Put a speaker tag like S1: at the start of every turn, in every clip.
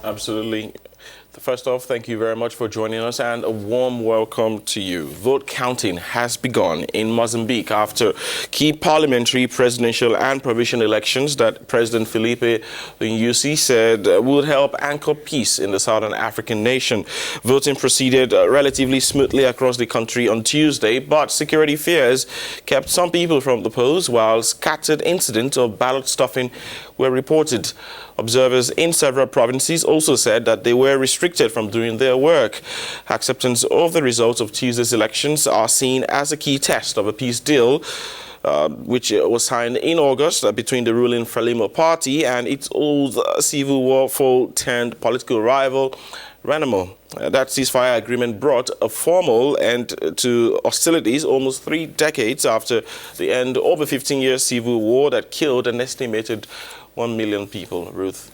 S1: Absolutely. First off, thank you very much for joining us and a warm welcome to you. Vote counting has begun in Mozambique after key parliamentary, presidential and provincial elections that President Filipe Nyusi said would help anchor peace in the southern African nation. Voting proceeded relatively smoothly across the country on Tuesday, but security fears kept some people from the polls while scattered incidents of ballot stuffing were reported. Observers in several provinces also said that they were restricted from doing their work. Acceptance of the results of Tuesday's elections are seen as a key test of a peace deal which was signed in August between the ruling Frelimo party and its old civil war foe-turned political rival, Renamo. That ceasefire agreement brought a formal end to hostilities almost 3 decades after the end of a 15-year civil war that killed an estimated 1 million people. Ruth.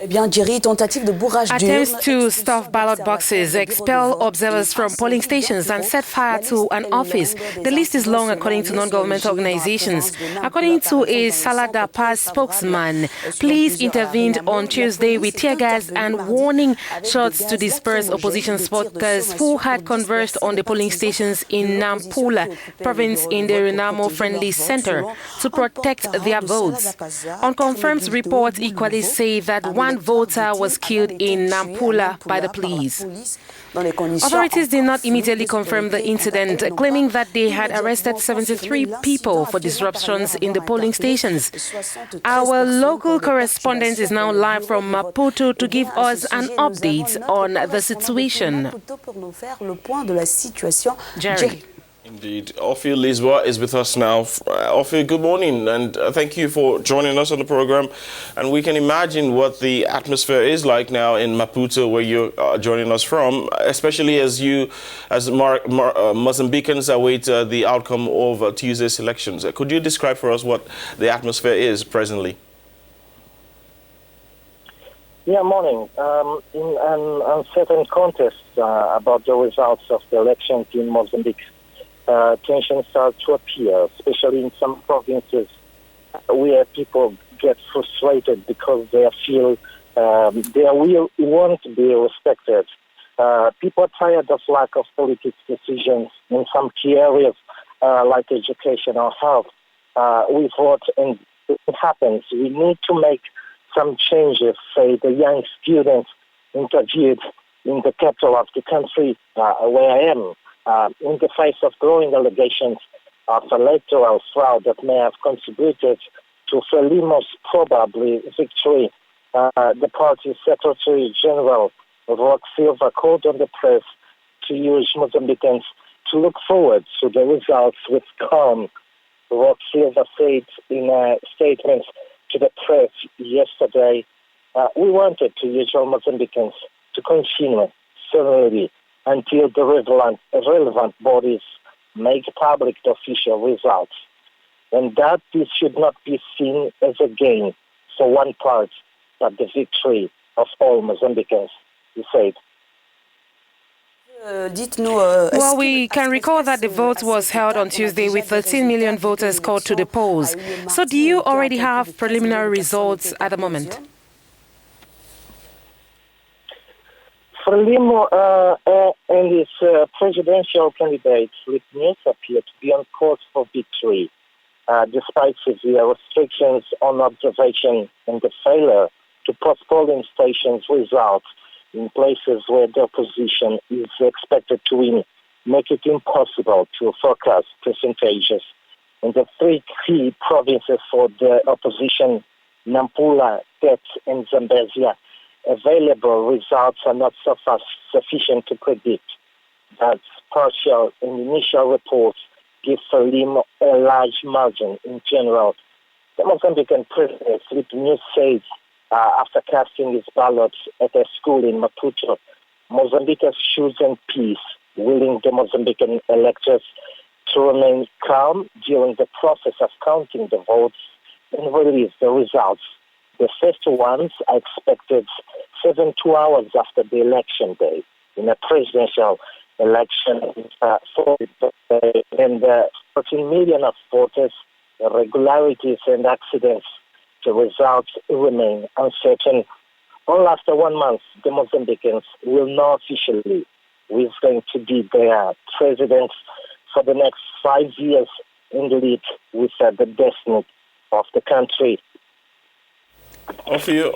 S2: Attempts to stuff ballot boxes, expel observers from polling stations and set fire to an office. The list is long according to non-governmental organizations. According to a Salada Paz spokesman, police intervened on Tuesday with tear gas and warning shots to disperse opposition supporters who had converged on the polling stations in Nampula province in the Renamo Friendly Center to protect their votes. Unconfirmed reports equally say that one voter was killed in Nampula by the police. Authorities did not immediately confirm the incident, claiming that they had arrested 73 people for disruptions in the polling stations. Our local correspondent is now live from Maputo to give us an update on the situation. Jerry.
S1: Indeed. Ophir Lisboa is with us now. Ophir, good morning, and thank you for joining us on the program. And we can imagine what the atmosphere is like now in Maputo, where you're joining us from, especially as Mozambicans await the outcome of Tuesday's elections. Could you describe for us what the atmosphere is presently?
S3: Yeah, morning. In an uncertain contest about the results of the elections in Mozambique, tensions start to appear, especially in some provinces where people get frustrated because they feel their will want to be respected. People are tired of lack of political decisions in some key areas like education or health. We vote and it happens. We need to make some changes. Say the young students interviewed in the capital of the country where I am. In the face of growing allegations of electoral fraud that may have contributed to Frelimo's probably victory, the party's Secretary General, Roque Silva, called on the press to use Mozambicans to look forward to the results with calm. Roque Silva said in a statement to the press yesterday, we wanted to use all Mozambicans to continue serenely until the relevant bodies make public the official results. And that this should not be seen as a gain for one part, but the victory of all Mozambicans, he said.
S2: Well, we can recall that the vote was held on Tuesday with 13 million voters called to the polls. So do you already have preliminary results at the moment?
S3: Frelimo and his presidential candidate, Filipe Nyusi, appear to be on course for victory, despite severe restrictions on observation and the failure to post polling stations results in places where the opposition is expected to win, make it impossible to forecast percentages. In the 3 key provinces for the opposition, Nampula, Tete, and Zambezia, available results are not so far sufficient to predict that partial and initial reports give Frelimo a large margin in general. The Mozambican President Filipe Nyusi said after casting his ballots at a school in Maputo, Mozambique has chosen peace, willing the Mozambican electors to remain calm during the process of counting the votes and release the results. The first ones are expected 72 hours after the election day. In a presidential election, and 14 million of voters, irregularities and accidents, the results remain uncertain. only after 1 month, the Mozambicans will know officially who is going to be their president for the next 5 years in the lead with the destiny of the country.
S1: For you,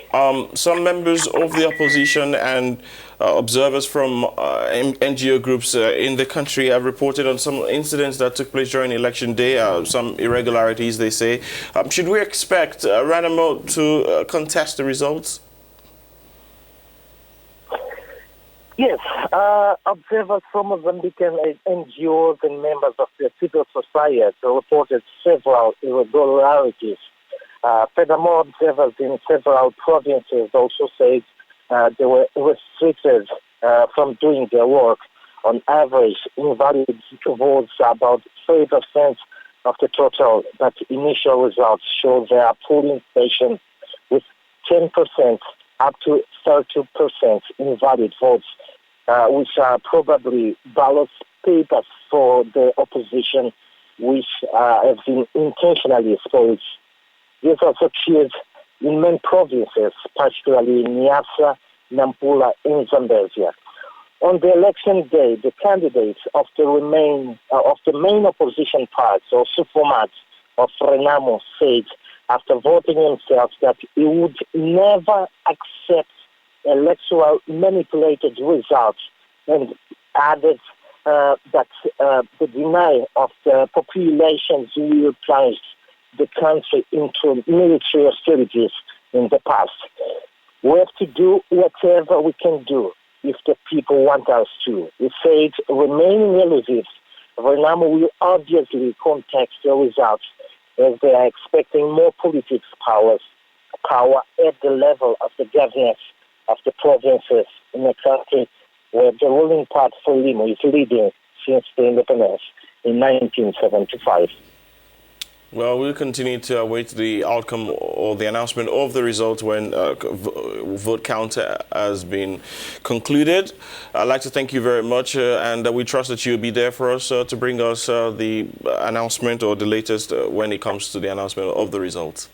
S1: some members of the opposition and observers from NGO groups in the country have reported on some incidents that took place during election day, some irregularities, they say. Should we expect Renamo to contest the results?
S3: Yes, observers from Mozambican NGOs and members of the civil society reported several irregularities. Furthermore, observers in several provinces also said they were restricted from doing their work. On average, invalid votes are about 3% of the total, but initial results show their polling station with 10% up to 30% invalid votes, which are probably ballot papers for the opposition, which have been intentionally spoiled. This also occurred in many provinces, particularly in Niassa, Nampula, and Zambezia. On the election day, the candidates of the main opposition party, or SUFOMAT of Renamo, said after voting himself that he would never accept electoral manipulated results, and added that the denial of the population's will plunged the country into military hostilities in the past. We have to do whatever we can do if the people want us to. He said, remaining elusive, Renamo will obviously contest the results as they are expecting more politics power at the level of the governors of the provinces in a country where the ruling party Frelimo is leading since the independence in 1975.
S1: Well, we'll continue to await the outcome or the announcement of the results when vote count has been concluded. I'd like to thank you very much, and we trust that you'll be there for us to bring us the announcement or the latest when it comes to the announcement of the results.